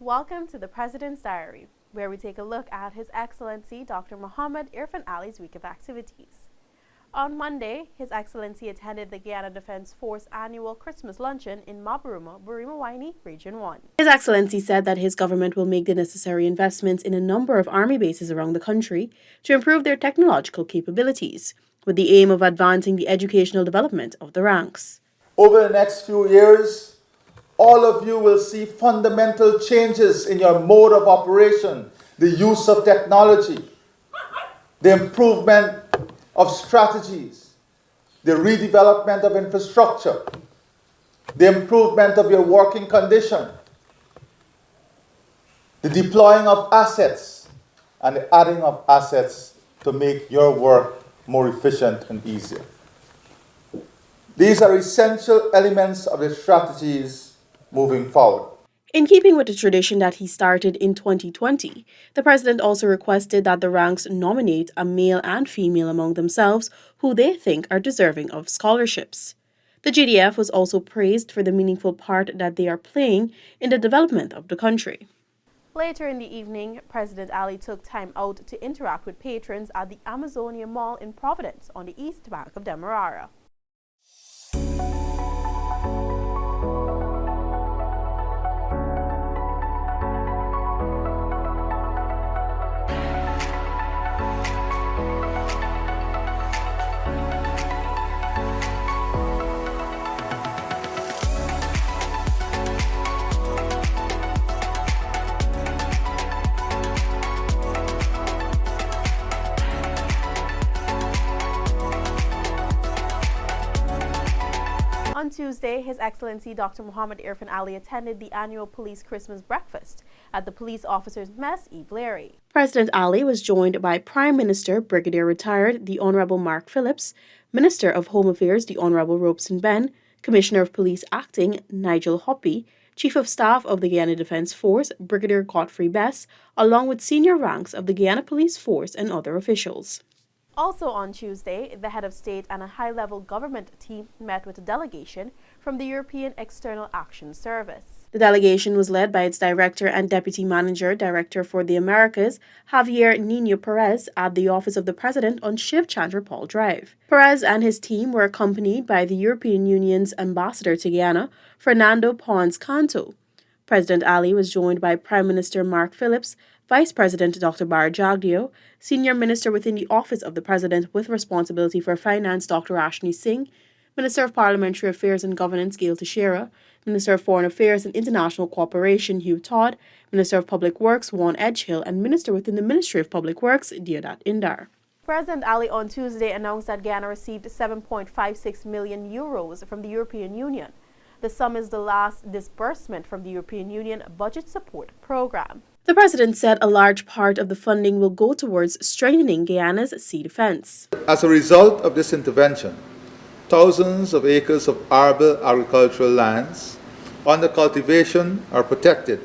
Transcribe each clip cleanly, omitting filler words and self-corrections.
Welcome to the President's Diary, where we take a look at His Excellency Dr. President Irfaan Ali's week of activities. On Monday, His Excellency attended the Guyana Defense Force annual Christmas luncheon in Maburuma, Burima-Waini, Region 1. His Excellency said that his government will make the necessary investments in a number of army bases around the country to improve their technological capabilities, with the aim of advancing the educational development of the ranks. Over the next few years, all of you will see fundamental changes in your mode of operation, the use of technology, the improvement of strategies, the redevelopment of infrastructure, the improvement of your working condition, the deploying of assets, and the adding of assets to make your work more efficient and easier. These are essential elements of the strategies moving forward. In keeping with the tradition that he started in 2020, the President also requested that the ranks nominate a male and female among themselves who they think are deserving of scholarships. The GDF was also praised for the meaningful part that they are playing in the development of the country. Later in the evening, President Ali took time out to interact with patrons at the Amazonia Mall in Providence on the east bank of Demerara. On Tuesday, His Excellency Dr. President Irfaan Ali attended the annual Police Christmas breakfast at the Police Officers' Mess, Eve Larry. President Ali was joined by Prime Minister Brigadier Retired the Honourable Mark Phillips, Minister of Home Affairs the Honourable Robeson Ben, Commissioner of Police Acting Nigel Hoppy, Chief of Staff of the Guyana Defence Force Brigadier Godfrey Bess, along with senior ranks of the Guyana Police Force and other officials. Also on Tuesday, the head of state and a high-level government team met with a delegation from the European External Action Service. The delegation was led by its Director and Deputy Director for the Americas, Javier Nino Perez, at the Office of the President on Shiv Chandra Paul Drive. Perez and his team were accompanied by the European Union's Ambassador to Guyana, Fernando Pons Canto. President Ali was joined by Prime Minister Mark Phillips, Vice President Dr. Bar Jagdeo, Senior Minister within the Office of the President with responsibility for Finance Dr. Ashni Singh, Minister of Parliamentary Affairs and Governance Gail Teixeira, Minister of Foreign Affairs and International Cooperation Hugh Todd, Minister of Public Works Juan Edgehill, and Minister within the Ministry of Public Works Deodat Indar. President Ali on Tuesday announced that Guyana received €7.56 million from the European Union. The sum is the last disbursement from the European Union Budget Support Program. The President said a large part of the funding will go towards strengthening Guyana's sea defense. As a result of this intervention, thousands of acres of arable agricultural lands under cultivation are protected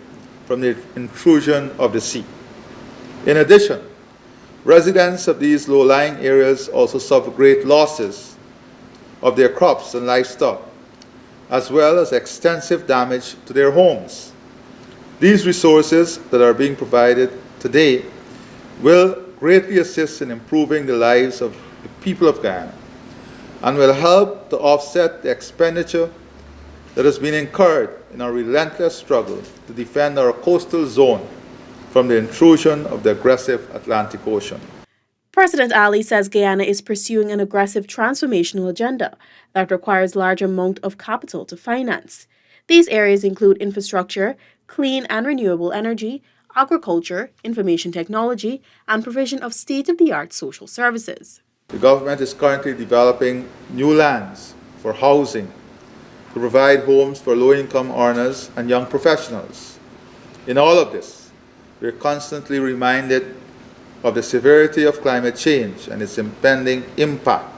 from the intrusion of the sea. In addition, residents of these low-lying areas also suffer great losses of their crops and livestock, as well as extensive damage to their homes. These resources that are being provided today will greatly assist in improving the lives of the people of Guyana and will help to offset the expenditure that has been incurred in our relentless struggle to defend our coastal zone from the intrusion of the aggressive Atlantic Ocean. President Ali says Guyana is pursuing an aggressive transformational agenda that requires large amount of capital to finance. These areas include infrastructure, clean and renewable energy, agriculture, information technology, and provision of state-of-the-art social services. The government is currently developing new lands for housing to provide homes for low-income earners and young professionals. In all of this, we are constantly reminded of the severity of climate change and its impending impact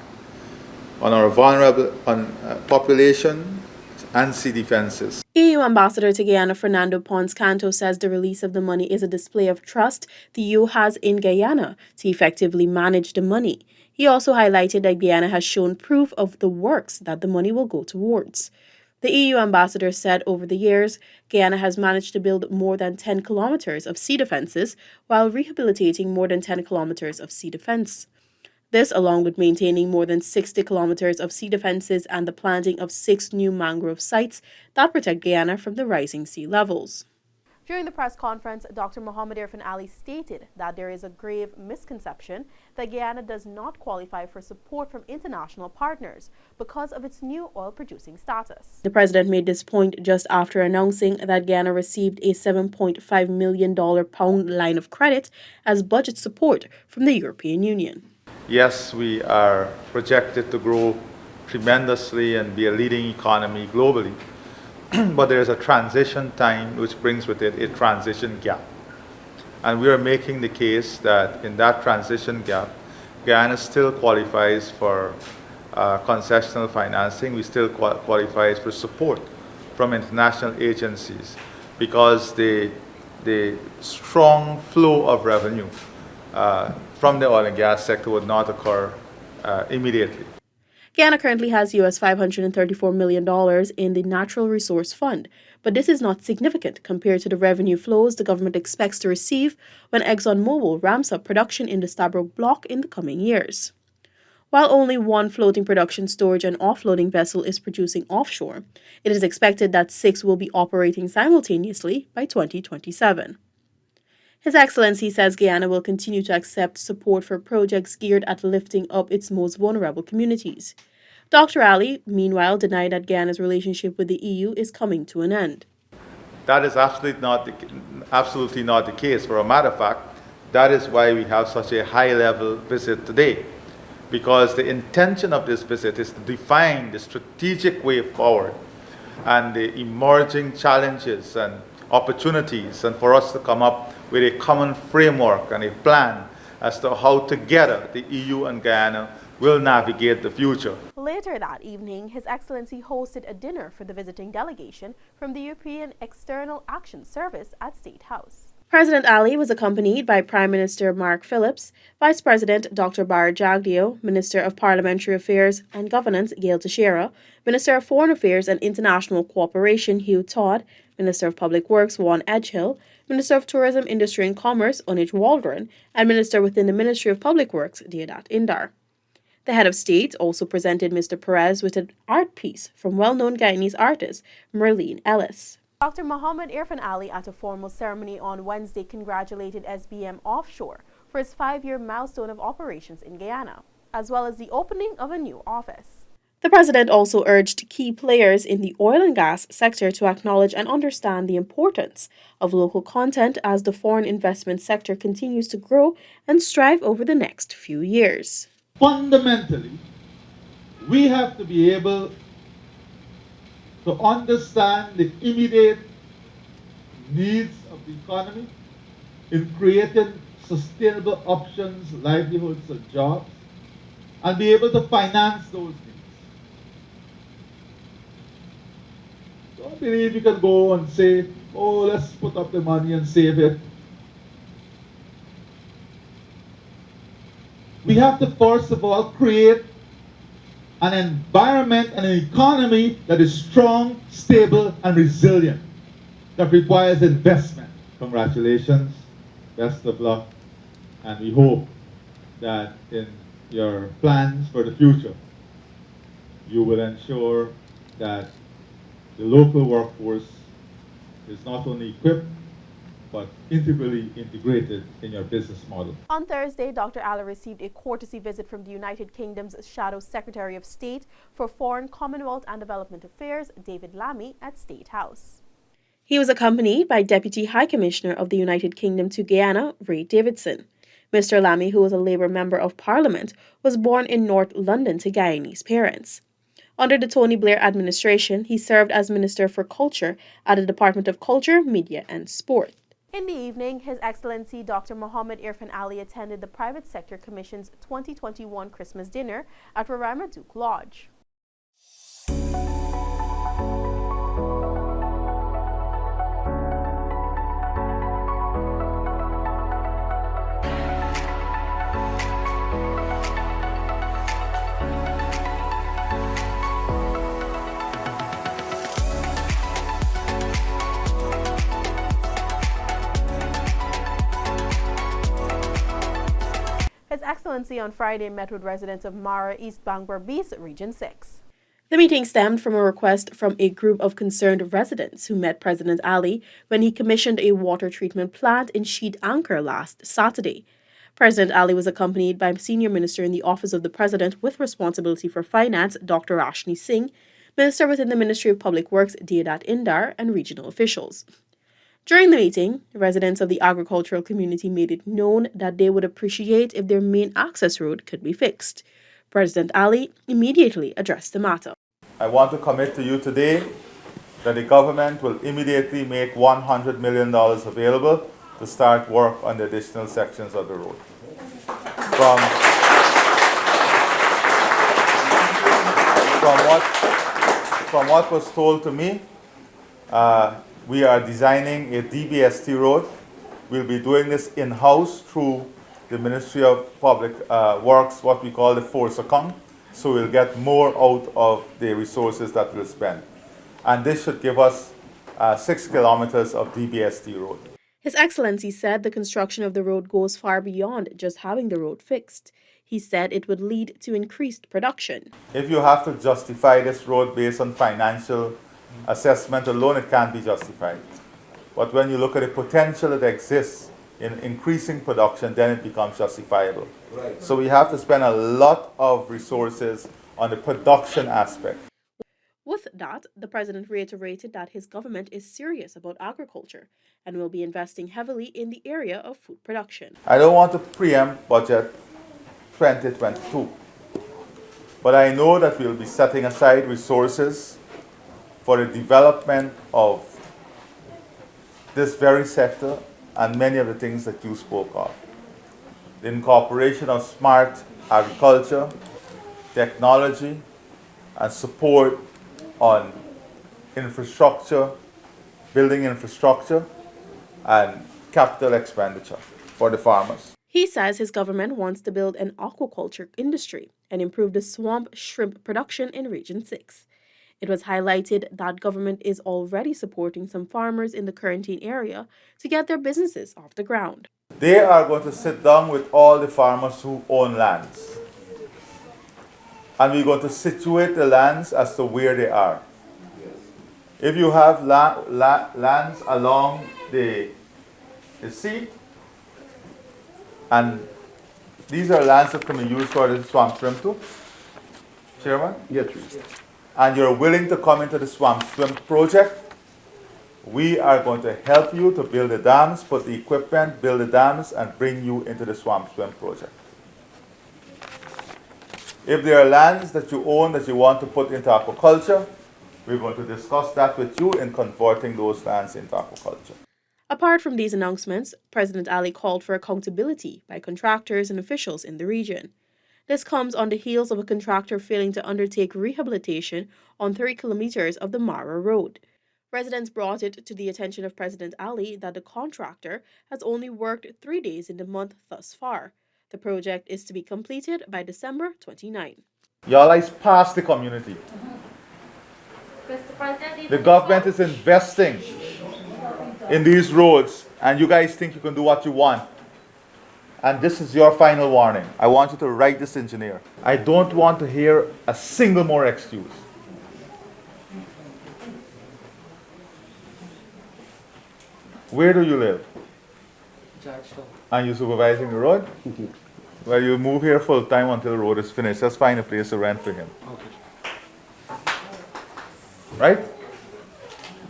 on our vulnerable population and sea defenses. EU Ambassador to Guyana Fernando Pons Canto says the release of the money is a display of trust the EU has in Guyana to effectively manage the money. He also highlighted that Guyana has shown proof of the works that the money will go towards. The EU ambassador said over the years, Guyana has managed to build more than 10 kilometers of sea defenses while rehabilitating more than 10 kilometers of sea defense. This, along with maintaining more than 60 kilometers of sea defenses and the planting of 6 new mangrove sites that protect Guyana from the rising sea levels. During the press conference, Dr. Mohammed Irfaan Ali stated that there is a grave misconception that Guyana does not qualify for support from international partners because of its new oil-producing status. The president made this point just after announcing that Guyana received a $7.5 million pound line of credit as budget support from the European Union. Yes, we are projected to grow tremendously and be a leading economy globally. But there is a transition time which brings with it a transition gap. And we are making the case that in that transition gap, Guyana still qualifies for concessional financing. We still qualifies for support from international agencies because the strong flow of revenue from the oil and gas sector would not occur immediately. Guyana currently has US $534 million in the Natural Resource Fund, but this is not significant compared to the revenue flows the government expects to receive when ExxonMobil ramps up production in the Stabroek Block in the coming years. While only one floating production, storage, and offloading vessel is producing offshore, it is expected that 6 will be operating simultaneously by 2027. His Excellency says Guyana will continue to accept support for projects geared at lifting up its most vulnerable communities. Dr. Ali, meanwhile, denied that Guyana's relationship with the EU is coming to an end. That is absolutely not the case. For a matter of fact, that is why we have such a high-level visit today, because the intention of this visit is to define the strategic way forward and the emerging challenges and opportunities, and for us to come up with a common framework and a plan as to how together the EU and Guyana will navigate the future. Later that evening, His Excellency hosted a dinner for the visiting delegation from the European External Action Service at State House. President Ali was accompanied by Prime Minister Mark Phillips, Vice President Dr. Bar Jagdeo, Minister of Parliamentary Affairs and Governance Gail Teixeira, Minister of Foreign Affairs and International Cooperation Hugh Todd, Minister of Public Works Juan Edgehill, Minister of Tourism, Industry and Commerce Onij Waldron, and Minister within the Ministry of Public Works Deodat Indar. The head of state also presented Mr. Perez with an art piece from well-known Guyanese artist Merlene Ellis. Dr. Mohammed Irfaan Ali at a formal ceremony on Wednesday congratulated SBM Offshore for its 5-year milestone of operations in Guyana, as well as the opening of a new office. The president also urged key players in the oil and gas sector to acknowledge and understand the importance of local content as the foreign investment sector continues to grow and strive over the next few years. Fundamentally, we have to be able to understand the immediate needs of the economy in creating sustainable options, livelihoods, and jobs, and be able to finance those needs. Don't believe you can go and say, oh, let's put up the money and save it. We have to first of all create an environment and an economy that is strong, stable, and resilient, that requires investment. Congratulations, best of luck, and we hope that in your plans for the future, you will ensure that the local workforce is not only equipped, but integrally integrated in your business model. On Thursday, Dr. Ali received a courtesy visit from the United Kingdom's Shadow Secretary of State for Foreign, Commonwealth and Development Affairs, David Lammy, at State House. He was accompanied by Deputy High Commissioner of the United Kingdom to Guyana, Ray Davidson. Mr. Lammy, who was a Labour Member of Parliament, was born in North London to Guyanese parents. Under the Tony Blair administration, he served as Minister for Culture at the Department of Culture, Media and Sport. In the evening, His Excellency Dr. Mohammed Irfaan Ali attended the Private Sector Commission's 2021 Christmas dinner at Roraima Duke Lodge. Excellency on Friday met with residents of Mara, East Bangor-Beast, Region 6. The meeting stemmed from a request from a group of concerned residents who met President Ali when he commissioned a water treatment plant in Sheet Anchor last Saturday. President Ali was accompanied by Senior Minister in the Office of the President with responsibility for finance, Dr. Rashni Singh, Minister within the Ministry of Public Works, Deodat Indar, and regional officials. During the meeting, residents of the agricultural community made it known that they would appreciate if their main access road could be fixed. President Ali immediately addressed the matter. I want to commit to you today that the government will immediately make $100 million available to start work on the additional sections of the road. From what was told to me, we are designing a DBST road. We'll be doing this in-house through the Ministry of Public Works, what we call the force account. So we'll get more out of the resources that we'll spend. And this should give us 6 kilometers of DBST road. His Excellency said the construction of the road goes far beyond just having the road fixed. He said it would lead to increased production. If you have to justify this road based on financial assessment alone, it can't be justified. But when you look at the potential that exists in increasing production, then it becomes justifiable. Right. So we have to spend a lot of resources on the production aspect. With that, the president reiterated that his government is serious about agriculture and will be investing heavily in the area of food production. I don't want to preempt budget 2022, but I know that we'll be setting aside resources for the development of this very sector and many of the things that you spoke of. The incorporation of smart agriculture, technology, and support on infrastructure, building infrastructure, and capital expenditure for the farmers. He says his government wants to build an aquaculture industry and improve the swamp shrimp production in Region 6. It was highlighted that government is already supporting some farmers in the quarantine area to get their businesses off the ground. They are going to sit down with all the farmers who own lands. And we're going to situate the lands as to where they are. If you have lands along the sea, and these are lands that can be used for the swamp swim too, Chairman? Yes. And you're willing to come into the swamp swim project, we are going to help you to build the dams, put the equipment, build the dams, and bring you into the swamp swim project. If there are lands that you own that you want to put into aquaculture, we're going to discuss that with you in converting those lands into aquaculture. Apart from these announcements, President Ali called for accountability by contractors and officials in the region. This comes on the heels of a contractor failing to undertake rehabilitation on 3 kilometers of the Mara Road. Residents brought it to the attention of President Ali that the contractor has only worked 3 days in the month thus far. The project is to be completed by December 29. Y'all is past the community. The government is investing in these roads, and you guys think you can do what you want. And this is your final warning. I want you to write this engineer. I don't want to hear a single more excuse. Where do you live? Georgetown. And you supervising the road? Well, you move here full time until the road is finished. Just find a place to rent for him. Okay. Right?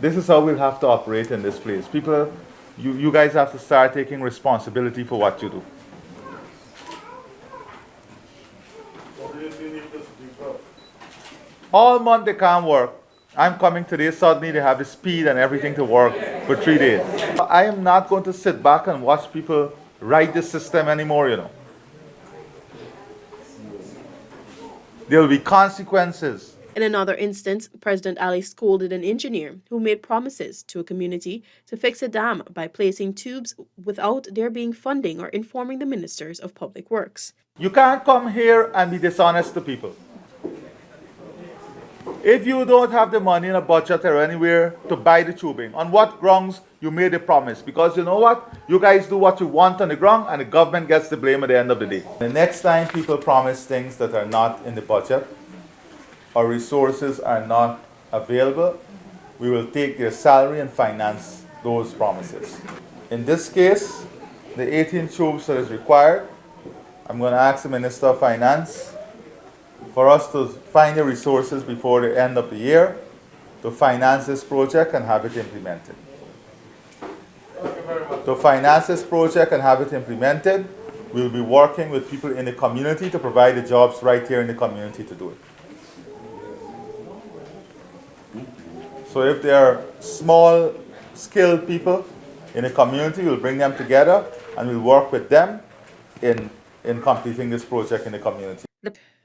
This is how we'll have to operate in this place. People, you guys have to start taking responsibility for what you do. All month they can't work. I'm coming today, suddenly they have the speed and everything to work for 3 days. I am not going to sit back and watch people ride this system anymore, you know. There will be consequences. In another instance, President Ali scolded an engineer who made promises to a community to fix a dam by placing tubes without there being funding or informing the ministers of public works. You can't come here and be dishonest to people. If you don't have the money in a budget or anywhere to buy the tubing, on what grounds you made a promise? Because you know what? You guys do what you want on the ground and the government gets the blame at the end of the day. The next time people promise things that are not in the budget or resources are not available, we will take their salary and finance those promises. In this case, the 18 tubes that is required, I'm going to ask the Minister of Finance for us to find the resources before the end of the year to finance this project and have it implemented. To finance this project and have it implemented, we'll be working with people in the community to provide the jobs right here in the community to do it. So if there are small, skilled people in the community, we'll bring them together and we'll work with them in completing this project in the community.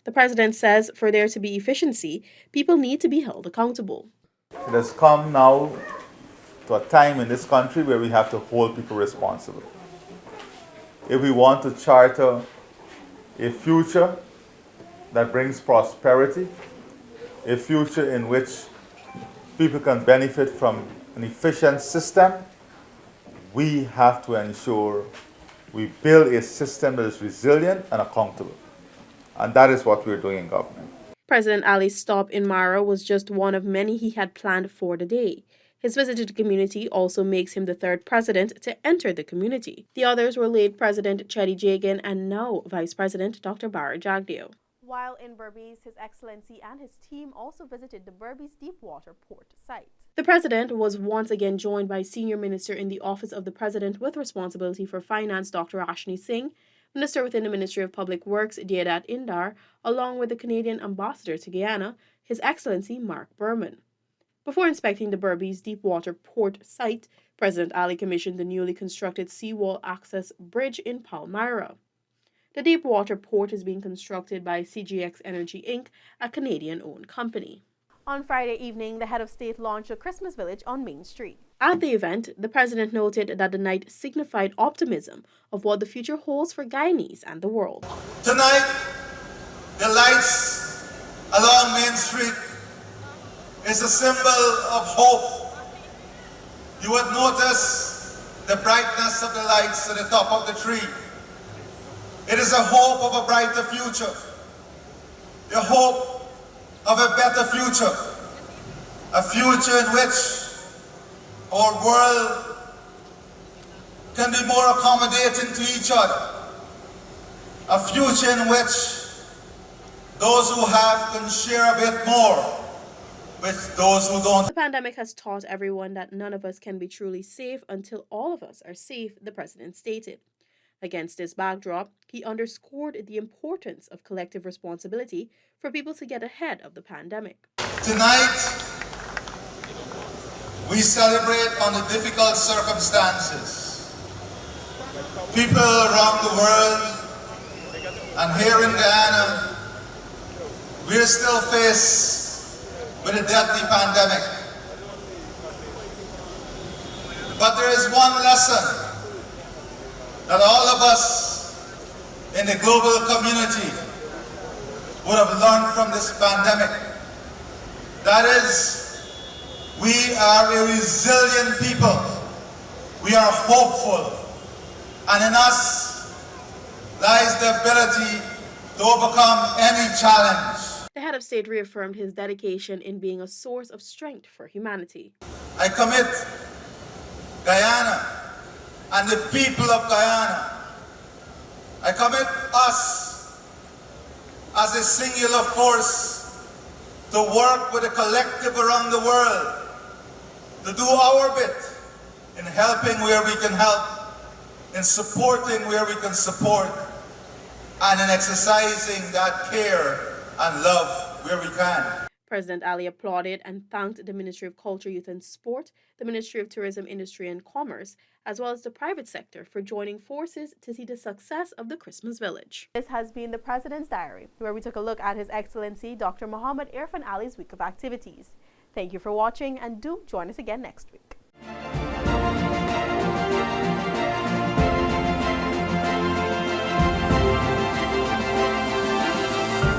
The president says for there to be efficiency, people need to be held accountable. It has come now to a time in this country where we have to hold people responsible. If we want to charter a future that brings prosperity, a future in which people can benefit from an efficient system, we have to ensure we build a system that is resilient and accountable. And that is what we're doing in government. President Ali's stop in Mara was just one of many he had planned for the day. His visit to the community also makes him the third president to enter the community. The others were late President Chedi Jagan and now Vice President Dr. Barra Jagdeo. While in Berbice, His Excellency and his team also visited the Berbice Deepwater Port site. The president was once again joined by Senior Minister in the Office of the President with responsibility for finance, Dr. Ashni Singh, Minister within the Ministry of Public Works, Deodat Indar, along with the Canadian Ambassador to Guyana, His Excellency Mark Berman. Before inspecting the Berbice Deepwater Port site, President Ali commissioned the newly constructed seawall access bridge in Palmyra. The Deepwater Port is being constructed by CGX Energy Inc., a Canadian-owned company. On Friday evening, the head of state launched a Christmas village on Main Street. At the event, the president noted that the night signified optimism of what the future holds for Guyanese and the world. Tonight, the lights along Main Street is a symbol of hope. You would notice the brightness of the lights at the top of the tree. It is a hope of a brighter future, the hope of a better future, a future in which our world can be more accommodating to each other, a future in which those who have can share a bit more with those who don't. The pandemic has taught everyone that none of us can be truly safe until all of us are safe, the president stated. Against this backdrop, he underscored the importance of collective responsibility for people to get ahead of the pandemic. Tonight, we celebrate under difficult circumstances. People around the world and here in Guyana, we are still faced with a deadly pandemic. But there is one lesson that all of us in the global community would have learned from this pandemic. That is, we are a resilient people. We are hopeful. And in us lies the ability to overcome any challenge. The head of state reaffirmed his dedication in being a source of strength for humanity. I commit Guyana and the people of Guyana. I commit us as a singular force to work with a collective around the world, to do our bit in helping where we can help, in supporting where we can support, and in exercising that care and love where we can. President Ali applauded and thanked the Ministry of Culture, Youth and Sport, the Ministry of Tourism, Industry and Commerce, as well as the private sector for joining forces to see the success of the Christmas village. This has been the President's Diary, where we took a look at His Excellency Dr. Muhammad Irfaan Ali's week of activities. Thank you for watching and do join us again next week.